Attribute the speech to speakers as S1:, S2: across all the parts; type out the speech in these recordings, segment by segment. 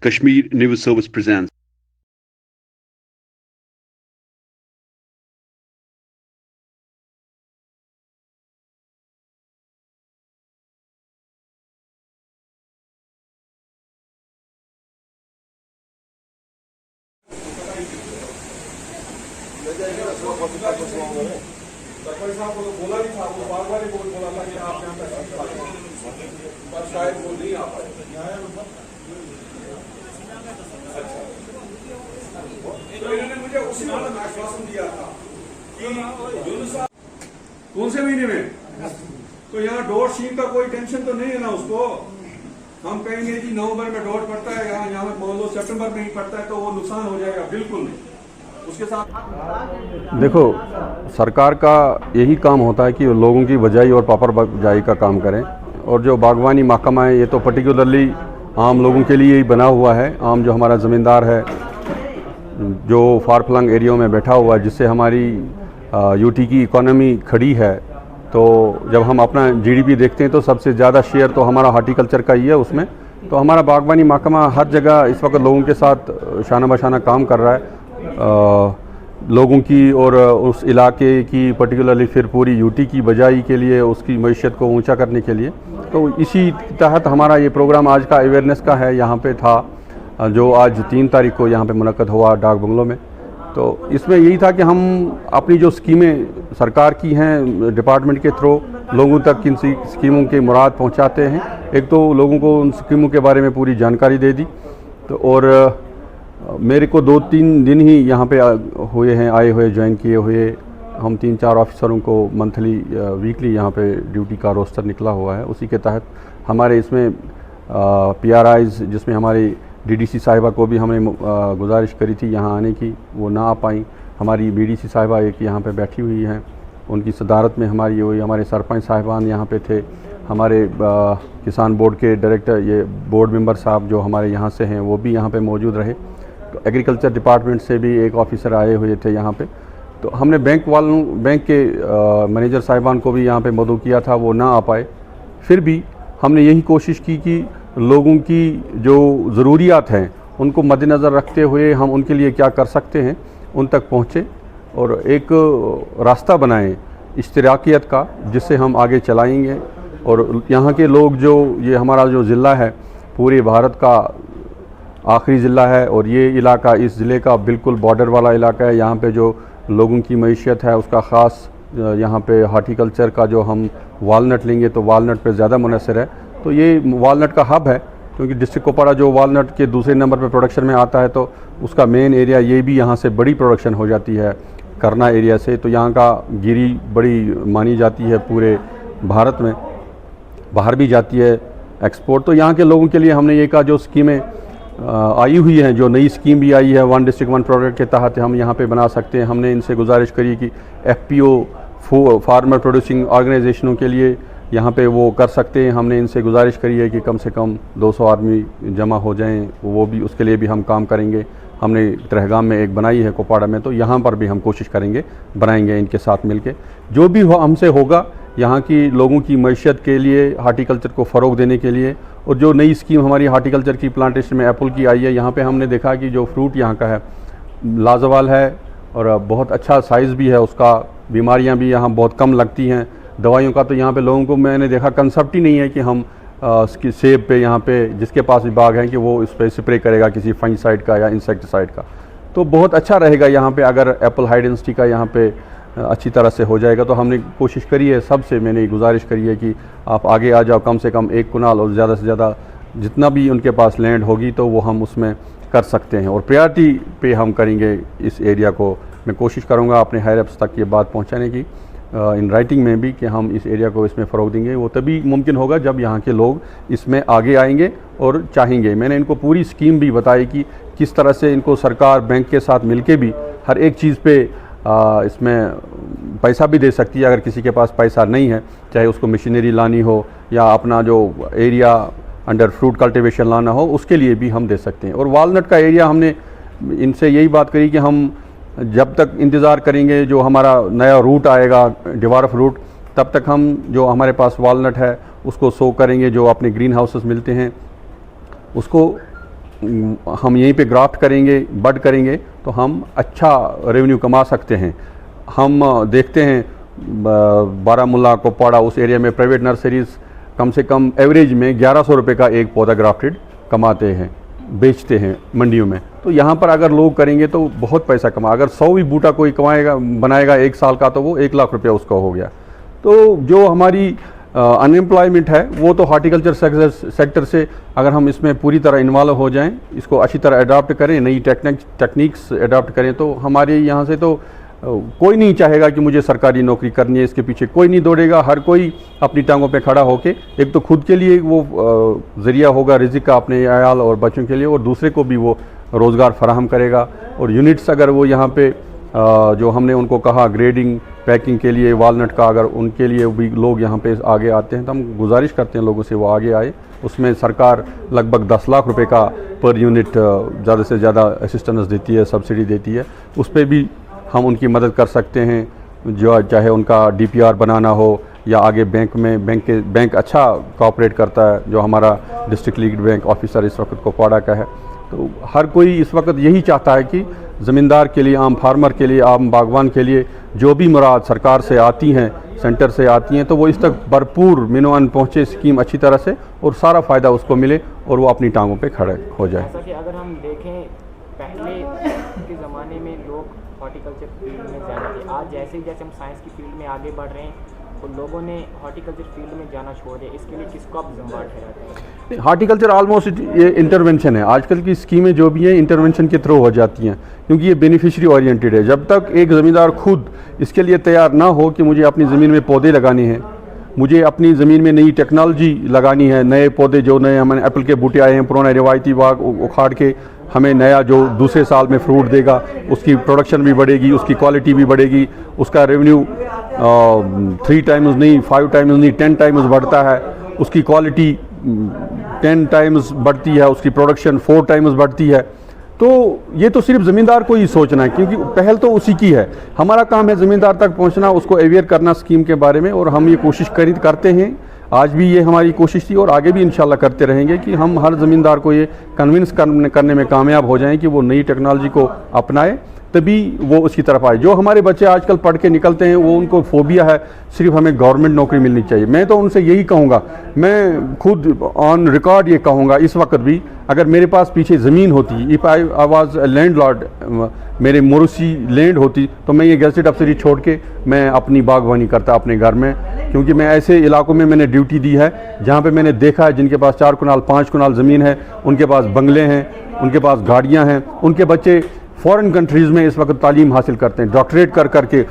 S1: Kashmir News Service presents.
S2: Sarpanch साहब को तो बोला नहीं था, वो बार बार बोला था कि आप यहाँ तक पर शायद वो नहीं आ पाए। अच्छा, तो इन्होंने मुझे उसी वाला में आश्वासन दिया था कि कौन से महीने में, तो यहाँ डॉट शीट का कोई टेंशन तो नहीं है ना उसको। हम कहेंगे कि नवंबर में डॉट पड़ता है, यहाँ मान लो सितंबर में ही पड़ता है, तो वो नुकसान हो जाएगा। बिल्कुल नहीं। उसके साथ
S3: देखो, सरकार का यही काम होता है कि लोगों की बजाई और पापड़ बजाई का काम करें, और जो बागवानी महकमा है ये तो पर्टिकुलरली आम लोगों के लिए ही बना हुआ है। आम जो हमारा ज़मींदार है जो फार फ्लंग एरिया में बैठा हुआ है, जिससे हमारी यूटी की इकोनॉमी खड़ी है, तो जब हम अपना जीडीपी देखते हैं तो सबसे ज़्यादा शेयर तो हमारा हार्टिकल्चर का ही है उसमें। तो हमारा बागवानी महकमा हर जगह इस वक्त लोगों के साथ शाना बशाना काम कर रहा है, लोगों की और उस इलाके की पर्टिकुलरली फिर पूरी यूटी की बजाई के लिए, उसकी मईशत को ऊंचा करने के लिए। तो इसी तहत हमारा ये प्रोग्राम आज का अवेयरनेस का है, यहाँ पे था, जो आज 3 तारीख को यहाँ पे मुनक्कद हुआ डाक बंगलों में। तो इसमें यही था कि हम अपनी जो स्कीमें सरकार की हैं डिपार्टमेंट के थ्रू लोगों तक किन स्कीमों के मुराद पहुँचाते हैं। एक तो लोगों को उन स्कीमों के बारे में पूरी जानकारी दे दी, तो और मेरे को 2-3 दिन ही यहाँ पे आए हुए ज्वाइन किए हुए। हम 3-4 ऑफिसरों को मंथली वीकली यहाँ पे ड्यूटी का रोस्टर निकला हुआ है। उसी के तहत हमारे इसमें PRIs, जिसमें हमारी DDC साहिबा को भी हमने गुजारिश करी थी यहाँ आने की, वो ना आ पाई। हमारी BDC साहिबा एक यहाँ पे बैठी हुई हैं, उनकी सदारत में हमारी हुई। हमारे सरपंच साहिबान यहाँ पे थे, हमारे किसान बोर्ड के डायरेक्टर, ये बोर्ड मेंबर साहब जो हमारे यहाँ से हैं वो भी यहाँ पे मौजूद रहे। तो एग्रीकल्चर डिपार्टमेंट से भी एक ऑफिसर आए हुए थे यहाँ पे। तो हमने बैंक के मैनेजर साहिबान को भी यहाँ पे मदऊ किया था, वो ना आ पाए। फिर भी हमने यही कोशिश की कि लोगों की जो ज़रूरियात हैं उनको मद्देनज़र रखते हुए हम उनके लिए क्या कर सकते हैं उन तक पहुँचे और एक रास्ता बनाएं इश्तराकियत का, जिससे हम आगे चलाएंगे। और यहाँ के लोग, जो ये हमारा जो ज़िला है पूरे भारत का आखिरी ज़िला है, और ये इलाका इस ज़िले का बिल्कुल बॉर्डर वाला इलाका है। यहाँ पे जो लोगों की मईशत है उसका ख़ास यहाँ पे हार्टिकल्चर का, जो हम वालनट लेंगे तो वालनट पे ज़्यादा मुनसर है। तो ये वालनट का हब है, क्योंकि डिस्ट्रिक्ट कुपवाड़ा जो वालनट के दूसरे नंबर पे प्रोडक्शन में आता है, तो उसका मेन एरिया ये भी यहाँ से बड़ी प्रोडक्शन हो जाती है करना एरिया से। तो यहाँ का गिरी बड़ी मानी जाती है पूरे भारत में, बाहर भी जाती है एक्सपोर्ट। तो यहाँ के लोगों के लिए हमने ये कहा, जो स्कीमें आई हुई हैं, जो नई स्कीम भी आई है 1 डिस्ट्रिक्ट 1 प्रोडक्ट के तहत हम यहाँ पे बना सकते हैं। हमने इनसे गुजारिश करी कि FPO फार्मर प्रोड्यूसिंग ऑर्गेनाइजेशनों के लिए यहाँ पे वो कर सकते हैं। हमने इनसे गुजारिश करी है कि कम से कम 200 आदमी जमा हो जाएं, वो भी उसके लिए भी हम काम करेंगे। हमने त्रेहगाम में एक बनाई है कुपवाड़ा में, तो यहाँ पर भी हम कोशिश करेंगे, बनाएंगे इनके साथ मिलके। जो भी हमसे होगा यहाँ की लोगों की मईशत के लिए, हार्टिकल्चर को फ़रोग देने के लिए। और जो नई स्कीम हमारी हार्टिकल्चर की प्लांटेशन में एप्पल की आई है, यहाँ पे हमने देखा कि जो फ्रूट यहाँ का है लाजवाल है और बहुत अच्छा साइज़ भी है उसका। बीमारियाँ भी यहाँ बहुत कम लगती हैं। दवाइयों का तो यहाँ पे लोगों को मैंने देखा कंसेप्ट ही नहीं है कि हम सेब पे, यहाँ पे जिसके पास भी बाग है, कि वो इस पर स्प्रे करेगा किसी फंजीसाइड का या इंसेक्टिसाइड का। तो बहुत अच्छा रहेगा यहाँ पे अगर एप्पल हाई डेंसिटी का यहाँ पे अच्छी तरह से हो जाएगा। तो हमने कोशिश करी है, सबसे मैंने गुजारिश करी है कि आप आगे आ जाओ, कम से कम 1 कनाल और ज़्यादा से ज़्यादा जितना भी उनके पास लैंड होगी तो वो हम उसमें कर सकते हैं। और प्रायोरिटी पे हम करेंगे इस एरिया को। मैं कोशिश करूँगा अपने हायर अप्स तक ये बात पहुँचाने की, इन राइटिंग में भी, कि हम इस एरिया को इसमें फ़रोग देंगे। वो तभी मुमकिन होगा जब यहाँ के लोग इसमें आगे आएंगे और चाहेंगे। मैंने इनको पूरी स्कीम भी बताई कि किस तरह से इनको सरकार बैंक के साथ मिलके भी हर एक चीज़ पे इसमें पैसा भी दे सकती है। अगर किसी के पास पैसा नहीं है, चाहे उसको मशीनरी लानी हो या अपना जो एरिया अंडर फ्रूट कल्टीवेशन लाना हो, उसके लिए भी हम दे सकते हैं। और वालनट का एरिया हमने इनसे यही बात करी कि हम जब तक इंतज़ार करेंगे जो हमारा नया रूट आएगा, डिवार्फ रूट, तब तक हम जो हमारे पास वालनट है उसको सो करेंगे। जो अपने ग्रीन हाउसेस मिलते हैं उसको हम यहीं पे ग्राफ्ट करेंगे, बड करेंगे तो हम अच्छा रेवेन्यू कमा सकते हैं। हम देखते हैं बारामूला, कुपवाड़ा उस एरिया में प्राइवेट नर्सरीज़ कम से कम एवरेज में 1100 रुपये का एक पौधा ग्राफ्टेड कमाते हैं, बेचते हैं मंडियों में। तो यहाँ पर अगर लोग करेंगे तो बहुत पैसा अगर 100 भी बूटा कोई कमाएगा बनाएगा 1 साल का, तो वो 1 लाख रुपया उसका हो गया। तो जो हमारी अनएम्प्लॉयमेंट है वो तो हॉर्टिकल्चर सेक्टर से अगर हम इसमें पूरी तरह इन्वॉल्व हो जाएं, इसको अच्छी तरह अडॉप्ट करें, नई टेक्निक्स अडॉप्ट करें, तो हमारे यहाँ से तो कोई नहीं चाहेगा कि मुझे सरकारी नौकरी करनी है, इसके पीछे कोई नहीं दौड़ेगा। हर कोई अपनी टांगों पे खड़ा होके एक तो खुद के लिए वो ज़रिया होगा रिज़्क़ का अपने आयाल और बच्चों के लिए, और दूसरे को भी वो रोज़गार फराहम करेगा। और यूनिट्स अगर वो यहाँ पे जो हमने उनको कहा ग्रेडिंग पैकिंग के लिए वालनट का, अगर उनके लिए भी लोग यहाँ पे आगे आते हैं तो हम गुजारिश करते हैं लोगों से वो आगे आए। उसमें सरकार लगभग 10 लाख रुपए का पर यूनिट ज़्यादा से ज़्यादा असिस्टेंस देती है, सब्सिडी देती है। उस पर भी हम उनकी मदद कर सकते हैं, जो चाहे उनका DPR बनाना हो या आगे बैंक अच्छा कोऑपरेट करता है, जो हमारा डिस्ट्रिक्ट लीड बैंक ऑफिसर इस वक्त कुपवाड़ा का है। तो हर कोई इस वक्त यही चाहता है कि ज़मींदार के लिए, आम फार्मर के लिए, आम बागवान के लिए जो भी मुराद सरकार से आती हैं, सेंटर से आती हैं, तो वो इस तक भरपूर मिनोअन पहुँचे स्कीम अच्छी तरह से और सारा फ़ायदा उसको मिले और वो अपनी टांगों पे खड़े हो जाए।
S4: जैसा कि अगर हम देखें पहले के ज़माने में लोग हॉर्टिकल्चर फील्ड में जाते थे, आज जैसे हम साइंस की फील्ड में आगे बढ़ रहे हैं तो लोगों ने हॉर्टिकल्चर फील्ड में जाना छोड़ दिया। इसके लिए किसको आप जिम्मेदार ठहराते हैं?
S3: हॉर्टिकल्चर ऑलमोस्ट ये इंटरवेंशन है। आजकल की स्कीमें जो भी हैं इंटरवेंशन के थ्रू हो जाती हैं, क्योंकि ये बेनिफिशरी ओरिएंटेड है। जब तक एक ज़मींदार खुद इसके लिए तैयार ना हो कि मुझे अपनी ज़मीन में पौधे लगाने हैं, मुझे अपनी ज़मीन में नई टेक्नोलॉजी लगानी है, नए पौधे जो नए हमारे एप्पल के बूटे आए हैं, पुराना रिवायती बाग उखाड़ के हमें नया जो दूसरे साल में फ्रूट देगा, उसकी प्रोडक्शन भी बढ़ेगी, उसकी क्वालिटी भी बढ़ेगी, उसका रेवेन्यू 3 टाइम्स नहीं, 5 टाइम्स नहीं, 10 टाइम्स बढ़ता है, उसकी क्वालिटी 10 टाइम्स बढ़ती है, उसकी प्रोडक्शन 4 टाइम्स बढ़ती है। तो ये तो सिर्फ ज़मींदार को ही सोचना है, क्योंकि पहल तो उसी की है। हमारा काम है ज़मींदार तक पहुंचना, उसको अवेयर करना स्कीम के बारे में, और हम ये कोशिश करते हैं। आज भी ये हमारी कोशिश थी और आगे भी इंशाल्लाह करते रहेंगे कि हम हर ज़मींदार को ये कन्विंस करने में कामयाब हो जाएं कि वो नई टेक्नोलॉजी को अपनाए, तभी वो उसकी तरफ आए। जो हमारे बच्चे आजकल पढ़ के निकलते हैं वो उनको फोबिया है सिर्फ हमें गवर्नमेंट नौकरी मिलनी चाहिए। मैं तो उनसे यही कहूँगा, मैं खुद ऑन रिकॉर्ड ये कहूँगा इस वक्त भी, अगर मेरे पास पीछे ज़मीन होती, if I was land Lord, मेरे मोरूसी लैंड होती, तो मैं ये गैजेट अफसरी छोड़ के मैं अपनी बागवानी करता अपने घर में। क्योंकि मैं ऐसे इलाकों में मैंने ड्यूटी दी है जहाँ पे मैंने देखा है जिनके पास 4 कनाल 5 कनाल ज़मीन है, उनके पास बंगले हैं, उनके पास गाड़ियाँ हैं, उनके बच्चे फॉरेन कंट्रीज़ में इस वक्त तालीम हासिल करते हैं, डॉक्टरेट कर करके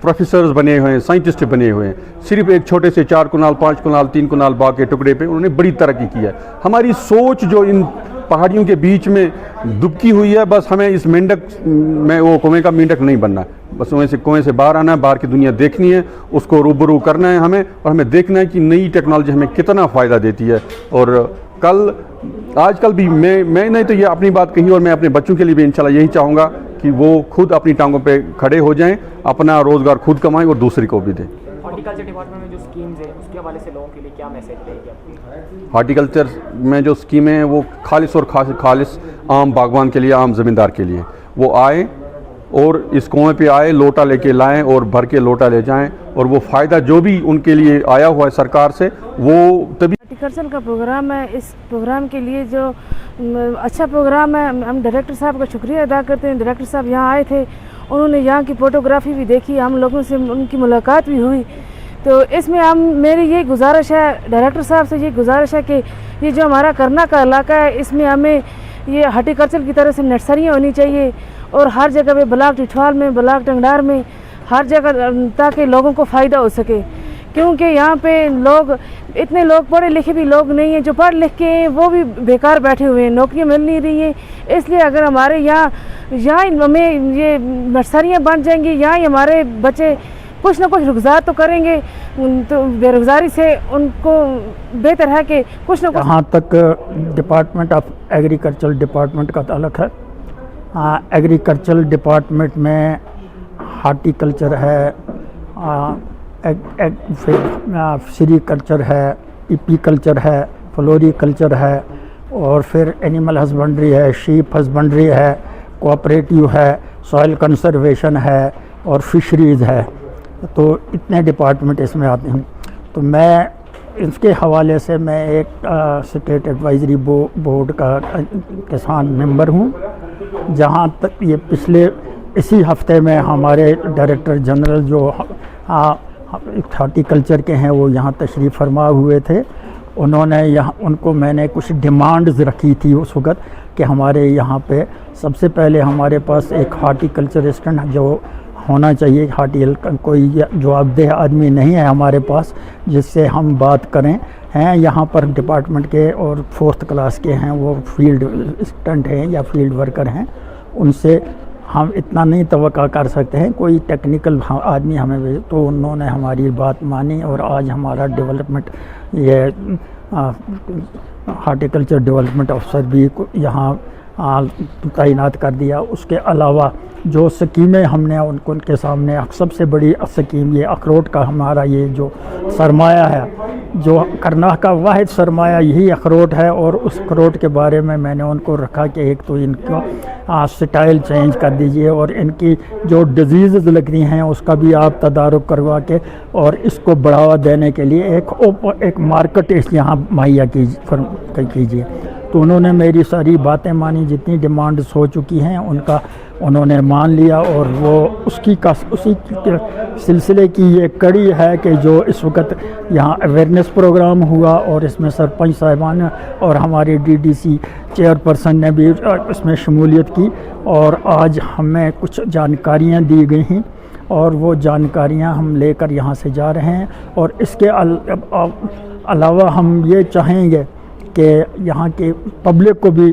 S3: प्रोफेसर्स बने हुए हैं, साइंटिस्ट बने हुए हैं। सिर्फ एक छोटे से 4 कनाल 5 कनाल 3 कनाल बाग के टुकड़े पे उन्होंने बड़ी तरक्की की है। हमारी सोच जो इन पहाड़ियों के बीच में दुबकी हुई है, बस हमें इस मेंढक में वो कुएं का मेंढक नहीं बनना है, बस कुएं से बाहर आना है, बाहर की दुनिया देखनी है, उसको रूबरू करना है हमें, और हमें देखना है कि नई टेक्नोलॉजी हमें कितना फ़ायदा देती है। और आजकल भी मैं नहीं तो ये अपनी बात कही, और मैं अपने बच्चों के लिए भी इंशाल्लाह यही चाहूँगा कि वो खुद अपनी टांगों पे खड़े हो जाएं, अपना रोज़गार खुद कमाएं और दूसरे को भी दें।
S4: हॉर्टिकल्चर डिपार्टमेंट में जो स्कीम्स है उसके हवाले से लोगों के लिए क्या मैसेज रहेगी आपकी?
S3: हॉर्टिकल्चर में जो स्कीमें हैं वो खालिस और खालिस आम बागवान के लिए, आम ज़मींदार के लिए। वो आए और इस कुएं पे आए, लोटा लेके लाएं और भर के लोटा ले जाएं, और वो फ़ायदा जो भी उनके लिए आया हुआ है सरकार से वो तभी।
S5: हॉर्टिकल्चर का प्रोग्राम है, इस प्रोग्राम के लिए जो अच्छा प्रोग्राम है, हम डायरेक्टर साहब का शुक्रिया अदा करते हैं। डायरेक्टर साहब यहाँ आए थे, उन्होंने यहाँ की फोटोग्राफी भी देखी, हम लोगों से उनकी मुलाकात भी हुई। तो इसमें मेरी ये गुजारिश है, डायरेक्टर साहब से ये गुजारिश है कि ये जो हमारा करना का इलाका है, इसमें हमें ये हॉर्टिकल्चर की तरह से नर्सरियाँ होनी चाहिए, और हर जगह पे ब्लॉक टिठवाल में, ब्लॉक टंगडार में, हर जगह, ताकि लोगों को फ़ायदा हो सके। क्योंकि यहाँ पे लोग, इतने लोग पढ़े लिखे भी लोग नहीं हैं, जो पढ़ लिख के हैं वो भी बेकार बैठे हुए हैं, नौकरियाँ मिल नहीं रही हैं। इसलिए अगर हमारे यहाँ हमें ये नर्सरियाँ बन जाएंगी, यहाँ ही हमारे बच्चे कुछ ना कुछ रोज़गार तो करेंगे, तो बेरोज़गारी से उनको बेहतर है कि कुछ ना कुछ।
S6: जहाँ तक डिपार्टमेंट ऑफ एग्रीकल्चर डिपार्टमेंट का ताल्लुक़ है, एग्रीकल्चर डिपार्टमेंट में हार्टिकल्चर है, सेरीकल्चर है, इपीकल्चर है, फ्लोरिकल्चर है, और फिर एनिमल हस्बेंड्री है, शीप हस्बेंड्री है, कोऑपरेटिव है, सॉइल कंजर्वेशन है और फिशरीज़ है। तो इतने डिपार्टमेंट इसमें आते हैं। तो मैं इसके हवाले से मैं एक स्टेट एडवाइजरी बोर्ड का किसान मेंबर हूँ। जहाँ तक ये पिछले इसी हफ्ते में हमारे डायरेक्टर जनरल जो हॉर्टिकल्चर के हैं वो यहाँ तशरीफ़ फरमा हुए थे। उन्होंने यहाँ उनको मैंने कुछ डिमांड्स रखी थी उस वक़्त कि हमारे यहाँ पे सबसे पहले हमारे पास एक हॉर्टिकल्चर असिस्टेंट जो होना चाहिए। कोई जवाबदेह आदमी नहीं है हमारे पास जिससे हम बात करें। हैं यहाँ पर डिपार्टमेंट के और 4th क्लास के हैं, वो फील्ड असिस्टेंट हैं या फील्ड वर्कर हैं। उनसे हम इतना नहीं तवक्का कर सकते हैं, कोई टेक्निकल आदमी हमें भेजे। तो उन्होंने हमारी बात मानी और आज हमारा डेवलपमेंट ये हॉर्टिकल्चर डेवलपमेंट अफसर भी यहाँ तैनात कर दिया। उसके अलावा जो स्कीमें हमने उनके सामने, सबसे बड़ी स्कीम ये अखरोट का हमारा ये जो सरमाया है, जो करनाह का वाहिद सरमाया यही अखरोट है। और उस अखरोट के बारे में मैंने उनको रखा कि एक तो इनको स्टाइल चेंज कर दीजिए और इनकी जो डिजीज़ लगती हैं उसका भी आप तदारुक करवा के और इसको बढ़ावा देने के लिए एक मार्केट यहाँ मुहैया कीजिए। तो उन्होंने मेरी सारी बातें मानी, जितनी डिमांड्स हो चुकी हैं उनका उन्होंने मान लिया। और वो उसी के सिलसिले की ये कड़ी है कि जो इस वक्त यहाँ अवेयरनेस प्रोग्राम हुआ और इसमें सरपंच साहिबान और हमारी डीडीसी चेयरपर्सन ने भी इसमें शमूलियत की और आज हमें कुछ जानकारियाँ दी गई हैं और वो जानकारियाँ हम लेकर यहाँ से जा रहे हैं। और इसके अलावा हम ये चाहेंगे कि यहाँ के पब्लिक को भी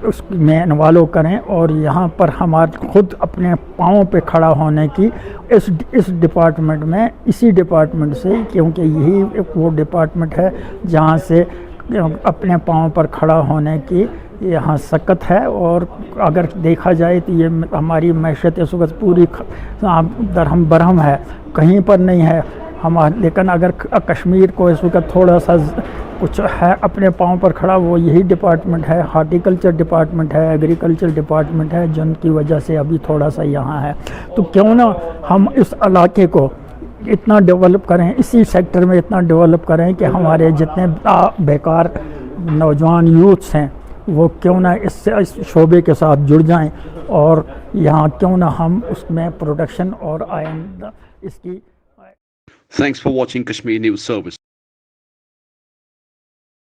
S6: उसमें इन्वॉल्व करें और यहाँ पर हमारे खुद अपने पाँव पे खड़ा होने की इस डिपार्टमेंट में, इसी डिपार्टमेंट से, क्योंकि यही वो डिपार्टमेंट है जहाँ से अपने पाँव पर खड़ा होने की यहाँ सकत है। और अगर देखा जाए तो ये हमारी मैशत इस वक्त पूरी दरहम बरहम है, कहीं पर नहीं है लेकिन अगर कश्मीर को इस वक्त थोड़ा सा कुछ है अपने पाँव पर खड़ा, वो यही डिपार्टमेंट है, हॉर्टिकल्चर डिपार्टमेंट है, एग्रीकल्चर डिपार्टमेंट है, जिनकी वजह से अभी थोड़ा सा यहाँ है। तो क्यों ना हम इस इलाके को इतना डेवलप करें, इसी सेक्टर में इतना डेवलप करें कि हमारे जितने बेकार नौजवान यूथ्स हैं वो क्यों ना इस शोबे के साथ जुड़ जाएं और यहाँ क्यों ना हम उसमें प्रोडक्शन और आइंदा इसकी।
S1: Thanks for watching Kashmir News Service.